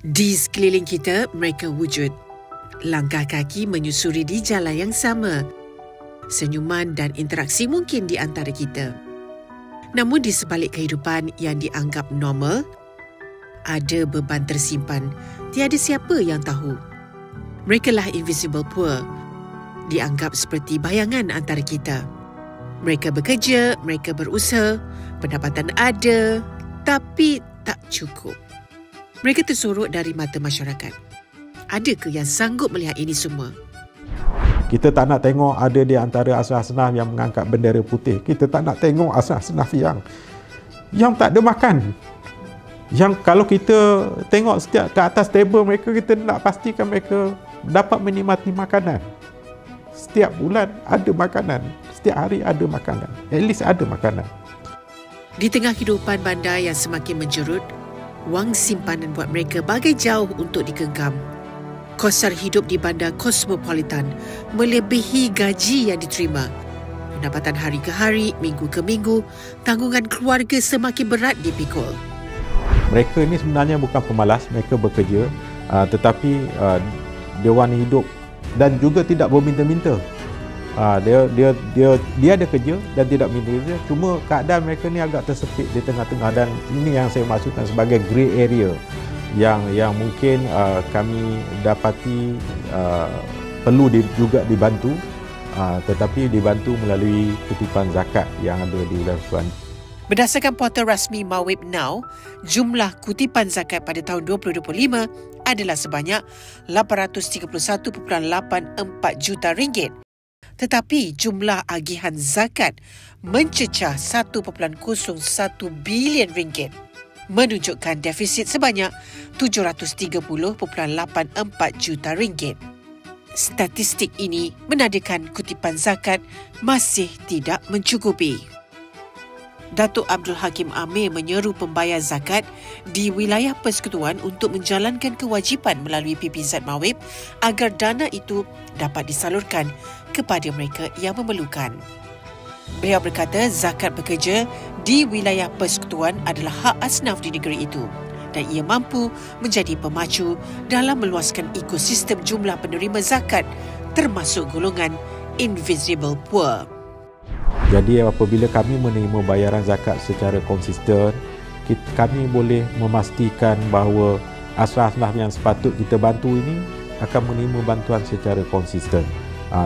Di sekeliling kita, mereka wujud. Langkah kaki menyusuri di jalan yang sama. Senyuman dan interaksi mungkin di antara kita. Namun di sebalik kehidupan yang dianggap normal, ada beban tersimpan. Tiada siapa yang tahu. Merekalah invisible poor. Dianggap seperti bayangan antara kita. Mereka bekerja, mereka berusaha, pendapatan ada, tapi tak cukup. Mereka tersorok dari mata masyarakat. Adakah yang sanggup melihat ini semua? Kita tak nak tengok ada di antara asnaf-asnaf yang mengangkat bendera putih. Kita tak nak tengok asnaf-asnaf yang tak ada makan. Yang kalau kita tengok setiap ke atas tebel mereka, kita nak pastikan mereka dapat menikmati makanan. Setiap bulan ada makanan. Setiap hari ada makanan. At least ada makanan. Di tengah kehidupan bandar yang semakin menjerut, wang simpanan buat mereka bagai jauh untuk digenggam. Kos sara hidup di bandar kosmopolitan melebihi gaji yang diterima. Pendapatan hari ke hari, minggu ke minggu, tanggungan keluarga semakin berat dipikul. Mereka ni sebenarnya bukan pemalas, mereka bekerja, tetapi dia orang hidup dan juga tidak berminta-minta. Dia ada kerja dan tidak minta-minta. Cuma keadaan mereka ni agak tersepit di tengah-tengah, dan ini yang saya maksudkan sebagai grey area yang mungkin kami dapati perlu juga dibantu, tetapi dibantu melalui kutipan zakat yang ada di wilayah Persekutuan. Berdasarkan portal rasmi Mawib Now, jumlah kutipan zakat pada tahun 2025 adalah sebanyak RM831.84 juta. Tetapi jumlah agihan zakat mencecah RM1.01 bilion, menunjukkan defisit sebanyak RM730.84 juta. Statistik ini menandakan kutipan zakat masih tidak mencukupi. Datuk Abdul Hakim Amir menyeru pembayar zakat di wilayah persekutuan untuk menjalankan kewajipan melalui PPZ Mawib agar dana itu dapat disalurkan kepada mereka yang memerlukan. Beliau berkata zakat pekerja di wilayah persekutuan adalah hak asnaf di negeri itu dan ia mampu menjadi pemacu dalam meluaskan ekosistem jumlah penerima zakat termasuk golongan invisible poor. Jadi apabila kami menerima bayaran zakat secara konsisten, kami boleh memastikan bahawa asnaf-asnaf yang sepatut kita bantu ini akan menerima bantuan secara konsisten.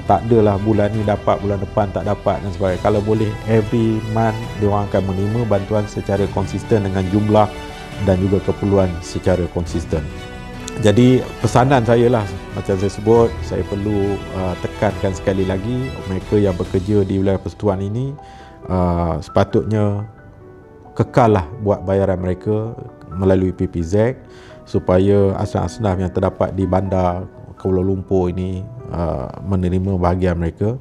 Tak adalah bulan ni dapat, bulan depan tak dapat dan sebagainya. Kalau boleh every month diorang akan menerima bantuan secara konsisten dengan jumlah dan juga keperluan secara konsisten. Jadi pesanan saya lah, macam saya sebut, saya perlu tekankan sekali lagi, mereka yang bekerja di wilayah persekutuan ini sepatutnya kekal lah buat bayaran mereka melalui PPZ supaya asnaf-asnaf yang terdapat di bandar Kuala Lumpur ini menerima bahagian mereka.